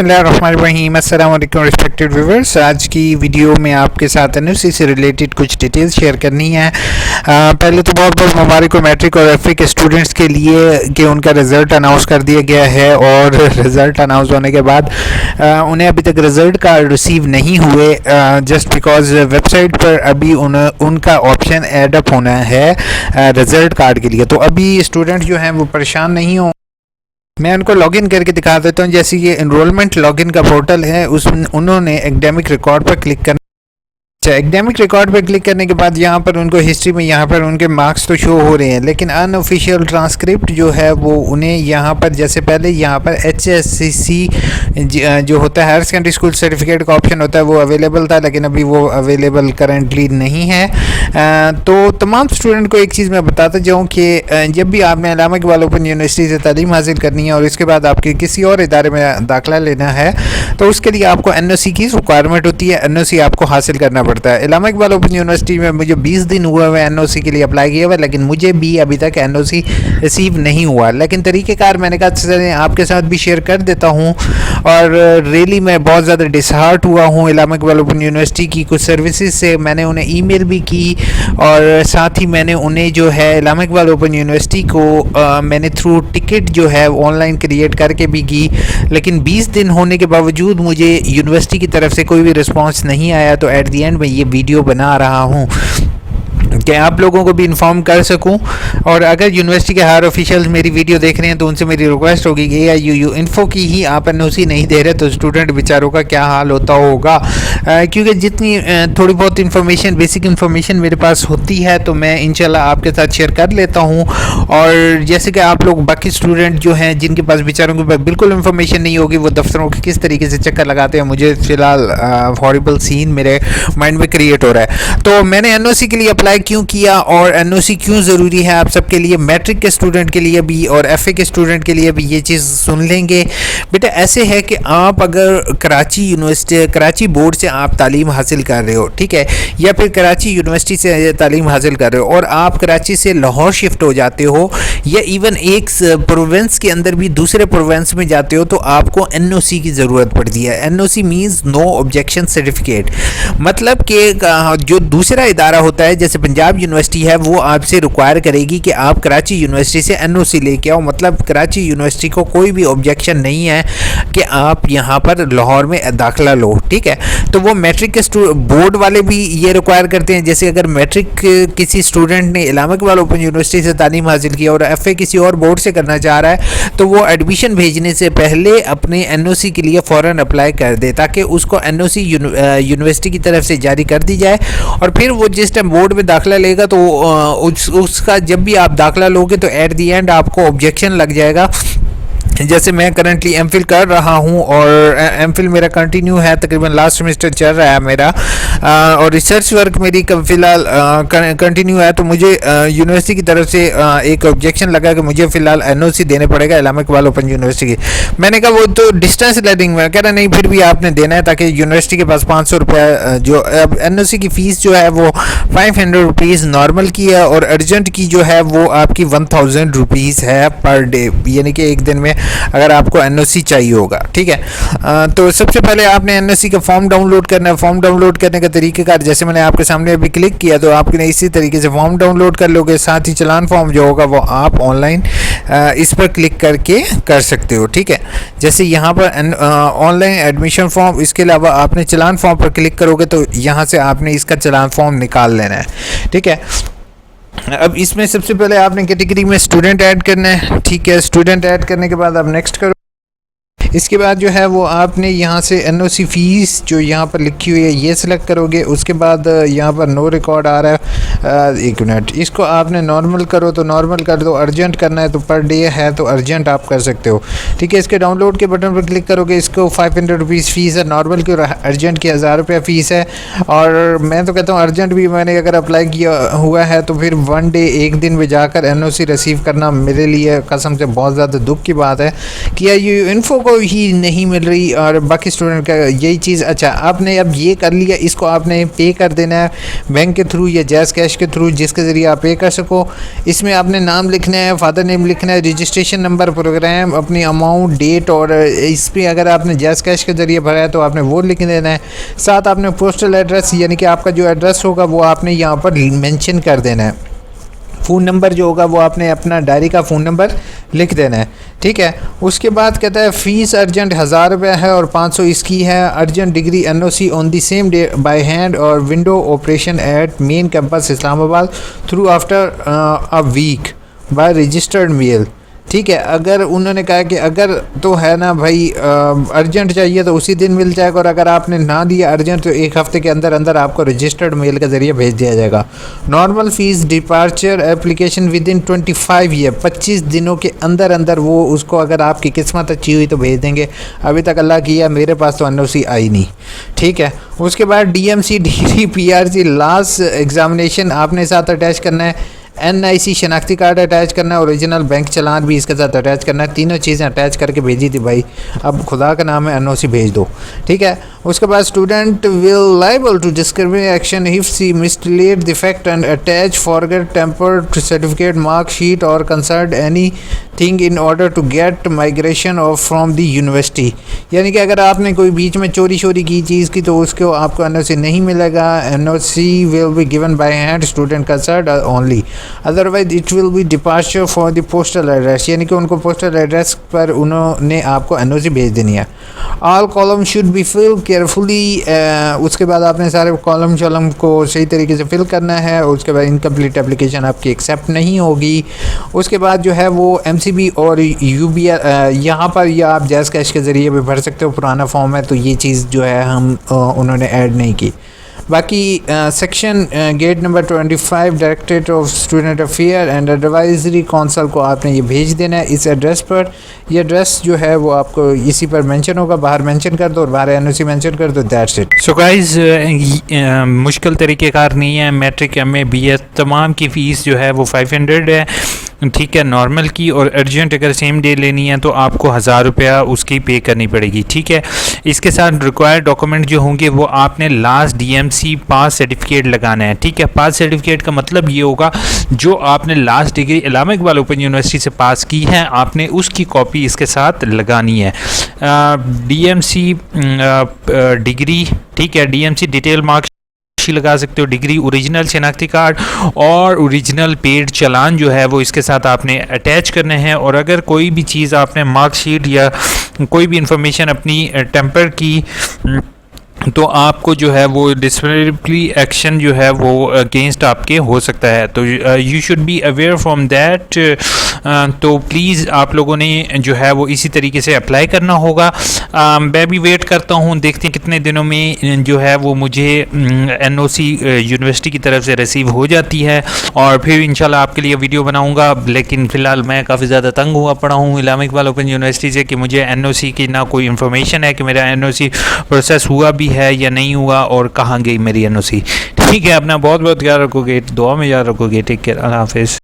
बिस्मिल्लाहिर्रहमानिर्रहीम। अस्सलाम वालेकुम रिस्पेक्टेड व्यूअर्स। आज की वीडियो में आपके साथ एनओसी से रिलेटेड कुछ डिटेल्स शेयर करनी है। पहले तो बहुत बहुत मुबारक हो मैट्रिक और एफए के स्टूडेंट्स के लिए कि उनका रिज़ल्ट अनाउंस कर दिया गया है, और रिज़ल्ट अनाउंस होने के बाद उन्हें अभी तक रिज़ल्ट कार्ड रिसीव नहीं हुए, जस्ट बिकॉज वेबसाइट पर अभी उनका ऑप्शन ऐड अप होना है रिज़ल्ट कार्ड के लिए। तो अभी स्टूडेंट जो हैं वो परेशान नहीं हो। मैं उनको लॉगिन करके दिखा देता हूँ। जैसे ये एनरोलमेंट लॉगिन का पोर्टल है, उस उन्होंने एकेडमिक रिकॉर्ड पर क्लिक करना। अच्छा, एकेडमिक रिकॉर्ड पर क्लिक करने के बाद यहाँ पर उनको हिस्ट्री में यहाँ पर उनके मार्क्स तो शो हो रहे हैं, लेकिन अनऑफिशियल ट्रांसक्रिप्ट जो है वो उन्हें यहाँ पर, जैसे पहले यहाँ पर HSCC जो होता है हायर सेकेंडरी स्कूल सर्टिफिकेट का ऑप्शन होता है वो अवेलेबल था, लेकिन अभी वो अवेलेबल करंटली नहीं है। तो तमाम स्टूडेंट को एक चीज़ मैं बताता जाऊँ कि जब भी आपने अल्लामा इकबाल ओपन यूनिवर्सिटी से तालीम हासिल करनी है और इसके बाद आपके किसी और इदारे में दाखिला लेना है, तो उसके लिए आपको NOC की रिक्वायरमेंट होती है। NOC आपको हासिल करना पड़ता है। अल्लामा इकबाल ओपन यूनिवर्सिटी में मुझे 20 दिन हुए हुए NOC के लिए अप्लाई किया हुआ, लेकिन मुझे भी अभी तक NOC रिसीव नहीं हुआ। लेकिन तरीक़ेकार मैंने कहा चलिए आपके साथ भी शेयर कर देता हूँ। और रियली मैं बहुत ज़्यादा डिसहार्ट हुआ हूँ अल्लामा इकबाल ओपन यूनिवर्सिटी की कुछ सर्विसेज से। मैंने उन्हें ईमेल भी की और साथ ही मैंने उन्हें जो है अल्लामा इकबाल ओपन यूनिवर्सिटी को मैंने थ्रू टिकट जो है ऑनलाइन क्रिएट करके भी की, लेकिन 20 दिन होने के बावजूद मुझे यूनिवर्सिटी की तरफ से कोई भी रिस्पांस नहीं आया। तो एट द एंड मैं ये वीडियो बना रहा हूँ कि आप लोगों को भी इन्फॉर्म कर सकूं। और अगर यूनिवर्सिटी के हायर ऑफिशियल्स मेरी वीडियो देख रहे हैं तो उनसे मेरी रिक्वेस्ट होगी कि AIUU इन्फो की ही आप NOC नहीं दे रहे तो स्टूडेंट बेचारों का क्या हाल होता होगा। क्योंकि जितनी थोड़ी बहुत इन्फॉर्मेशन, बेसिक इन्फॉर्मेशन मेरे पास होती है तो मैं इंशाल्लाह आपके साथ शेयर कर लेता हूँ। और जैसे कि आप लोग बाकी स्टूडेंट जो हैं जिनके पास बेचारों के पास बिल्कुल इन्फॉर्मेशन नहीं होगी, वो दफ्तरों के किस तरीके से चक्कर लगाते हैं, मुझे फ़िलहाल हॉरिबल सीन मेरे माइंड में क्रिएट हो रहा है। तो मैंने NOC के लिए अप्लाई क्यों किया और NOC क्यों ज़रूरी है आप सबके लिए, मैट्रिक के स्टूडेंट के लिए भी और FA के स्टूडेंट के लिए भी ये चीज़ सुन लेंगे। बेटा ऐसे है कि आप अगर कराची यूनिवर्सिटी, कराची बोर्ड से आप तालीम हासिल कर रहे हो, ठीक है, या फिर कराची यूनिवर्सिटी से तालीम हासिल कर रहे हो और आप कराची से लाहौर शिफ्ट हो जाते हो, या इवन एक प्रोविंस के अंदर भी दूसरे प्रोविंस में जाते हो, तो आपको NOC की ज़रूरत पड़ती है। NOC means no objection certificate. मतलब कि जो दूसरा इदारा होता है जैसे पंजाब यूनिवर्सिटी है, वो आपसे रिक्वायर करेगी कि आप कराची यूनिवर्सिटी से NOC लेके आओ। मतलब कराची यूनिवर्सिटी को कोई भी ऑब्जेक्शन नहीं है कि आप यहाँ पर लाहौर में दाखिला लो, ठीक है। तो वो मैट्रिक के बोर्ड वाले भी ये रिक्वायर करते हैं। जैसे अगर मैट्रिक किसी स्टूडेंट ने अल्लामा इकबाल ओपन यूनिवर्सिटी से तालीम हासिल की और FA किसी और बोर्ड से करना चाह रहा है, तो वो एडमिशन भेजने से पहले अपने NOC के लिए फ़ौरन अप्लाई कर दे, ताकि उसको NOC यूनिवर्सिटी की तरफ से जारी कर दी जाए। और फिर वो जिस टाइम बोर्ड में दाखिला लेगा तो उसका जब भी आप दाखिला लोगे तो एट द एंड आपको ऑब्जेक्शन लग जाएगा। जैसे मैं करंटली MPhil कर रहा हूँ और MPhil मेरा कंटिन्यू है, तकरीबन लास्ट सेमेस्टर चल रहा है मेरा, और रिसर्च वर्क मेरी फ़िलहाल कंटिन्यू है। तो मुझे यूनिवर्सिटी की तरफ से एक ऑब्जेक्शन लगा कि मुझे फ़िलहाल NOC देने पड़ेगा अल्लामा इकबाल ओपन यूनिवर्सिटी की। मैंने कहा वो तो डिस्टेंस लर्निंग में, कह रहा नहीं फिर भी आपने देना है, ताकि यूनिवर्सिटी के पास 500 रुपया जो अब NOC की फ़ीस जो है वो 500 रुपीज़ नॉर्मल की है, और अर्जेंट की जो है वो आपकी 1000 रुपीज़ है पर डे, यानी कि एक दिन में अगर आपको NOC चाहिए होगा, ठीक है। तो सबसे पहले आपने NOC का फॉर्म डाउनलोड करना है। फॉर्म डाउनलोड करने का तरीक़ेकार जैसे मैंने आपके सामने अभी क्लिक किया, तो आपने इसी तरीके से फॉर्म डाउनलोड कर लोगे। साथ ही चलान फॉर्म जो होगा वो आप ऑनलाइन इस पर क्लिक करके कर सकते हो, ठीक है। जैसे यहाँ पर ऑनलाइन एडमिशन फॉर्म, इसके अलावा आपने चलान फॉर्म पर क्लिक करोगे तो यहाँ से आपने इसका चलान फॉर्म निकाल लेना है, ठीक है। अब इसमें सबसे पहले आपने कैटेगरी में स्टूडेंट ऐड करना है, ठीक है। स्टूडेंट ऐड करने के बाद आप नेक्स्ट करो। इसके बाद जो है वो आपने यहाँ से NOC फ़ीस जो यहाँ पर लिखी हुई है ये सिलेक्ट करोगे। उसके बाद यहाँ पर नो रिकॉर्ड आ रहा है, एक मिनट, इसको आपने नॉर्मल करो तो नॉर्मल कर दो, अर्जेंट करना है तो पर डे है तो अर्जेंट आप कर सकते हो, ठीक है। इसके डाउनलोड के बटन पर क्लिक करोगे, इसको 500 रुपीज़ फ़ीस है नॉर्मल की, और अर्जेंट की 1000 रुपया फ़ीस है। और मैं तो कहता हूँ अर्जेंट भी मैंने अगर अप्लाई किया हुआ है तो फिर 1 डे, एक दिन में जाकर NOC रिसीव करना मेरे लिए कसम से बहुत ज़्यादा दुख की बात है कि ये इन्फो को ही नहीं मिल रही और बाकी स्टूडेंट का यही चीज़। अच्छा, आपने अब ये कर लिया, इसको आपने पे कर देना है बैंक के थ्रू या जैज़ कैश कैश के थ्रू जिसके ज़रिए आप पे कर सको। इसमें आपने नाम लिखना है, फादर नेम लिखना है, रजिस्ट्रेशन नंबर, प्रोग्राम, अपनी अमाउंट, डेट, और इस पर अगर आपने जैज़ कैश के ज़रिए भरा है तो आपने वो लिख देना है। साथ आपने पोस्टल एड्रेस यानी कि आपका जो एड्रेस होगा वो आपने यहाँ पर मेंशन कर देना है। फ़ोन नंबर जो होगा वो आपने अपना डायरी का फ़ोन नंबर लिख देना है, ठीक है। उसके बाद कहता है फ़ीस अर्जेंट 1000 रुपये है और 500 इसकी है। Urgent degree NOC on the same day by hand और window operation at main campus Islamabad through after a week by registered mail, ठीक है। अगर उन्होंने कहा कि अगर तो है ना भाई अर्जेंट चाहिए तो उसी दिन मिल जाएगा, और अगर आपने ना दिया अर्जेंट तो एक हफ़्ते के अंदर अंदर आपको रजिस्टर्ड मेल के ज़रिए भेज दिया जाएगा। Normal fees departure application with in 25 year, 25 दिनों के अंदर अंदर वो उसको अगर आपकी किस्मत अच्छी हुई तो भेज देंगे। अभी तक अल्लाह किया मेरे पास तो NOC आई नहीं, ठीक है। उसके बाद DMC degree PRC last examination आपने साथ अटैच करना है। NIC शनाख्ती कार्ड अटैच करना है, ओरिजिनल बैंक चलान भी इसके साथ अटैच करना है। तीनों चीज़ें अटैच करके भेजी थी भाई, अब खुदा का नाम है NOC भेज दो, ठीक है। उसके बाद student will liable to discriminate action if she misstate the fact and attach forged tampered certificate, mark sheet और concert anything in order to get migration of from the university. यानी कि अगर आपने कोई बीच में चोरी की चीज़ की तो उसको आपको NOC नहीं मिलेगा। NOC will be given by hand student concert only, otherwise it will be departure for the postal address, यानी कि उनको पोस्टल एड्रेस पर उन्होंने आपको NOC भेज देनी है। All column should be fill carefully, उसके बाद आपने सारे कॉलम को सही तरीके से फिल करना है। उसके बाद इनकम्प्लीट एप्लीकेशन आपकी एक्सेप्ट नहीं होगी। उसके बाद जो है वो MCB और UBR यहाँ पर या आप जैज़ कैश के ज़रिए भी भर सकते हो, पुराना फॉर्म है तो ये चीज़ जो है हम उन्होंने ऐड नहीं की। बाकी section gate number 25 directorate of student affair and advisory council को आपने ये भेज देना है इस एड्रेस पर। ये एड्रेस जो है वो आपको इसी पर मेंशन होगा, बाहर मेंशन कर दो और बाहर NOC मेंशन कर दो, दैट्स इट। सो गाइस मुश्किल तरीक़ेकार नहीं है। मैट्रिक MA BS तमाम की फ़ीस जो है वो 500 है, ठीक है, नॉर्मल की। और अर्जेंट अगर सेम डे लेनी है तो आपको 1000 रुपया उसकी पे करनी पड़ेगी, ठीक है। इसके साथ रिक्वायर्ड डॉक्यूमेंट जो होंगे वो आपने लास्ट DMC पास सर्टिफिकेट लगाना है, ठीक है। पास सर्टिफिकेट का मतलब ये होगा जो आपने last degree Allama Iqbal open university से पास की है आपने उसकी कॉपी इसके साथ लगानी है। DMC डिग्री, ठीक है, DMC डिटेल मार्क्स लगा सकते हो, डिग्री, ओरिजिनल शनाख्ती कार्ड और ओरिजिनल पेड चालान जो है वो इसके साथ आपने अटैच करने हैं। और अगर कोई भी चीज़ आपने मार्कशीट या कोई भी इंफॉर्मेशन अपनी टेम्पर की तो आपको जो है वो डिसिप्लिनरी एक्शन जो है वो अगेंस्ट आपके हो सकता है, तो you should be aware from that. तो प्लीज़ आप लोगों ने जो है वो इसी तरीके से अप्लाई करना होगा। मैं भी वेट करता हूँ, देखते हैं कितने दिनों में जो है वो मुझे NOC यूनिवर्सिटी की तरफ से रिसीव हो जाती है और फिर इंशाल्लाह आपके लिए वीडियो बनाऊँगा। लेकिन फ़िलहाल मैं काफ़ी ज़्यादा तंग हुआ पड़ा हूँ इलामा इकबाल ओपन यूनिवर्सिटी से कि मुझे NOC की ना कोई इन्फॉर्मेशन है कि मेरा NOC प्रोसेस हुआ भी है या नहीं हुआ और कहाँ गई मेरी NOC, ठीक है। अपना बहुत बहुत ख्याल रखोगे, दुआ में याद रखोगे, टेक केयर, अल्लाह हाफिज़।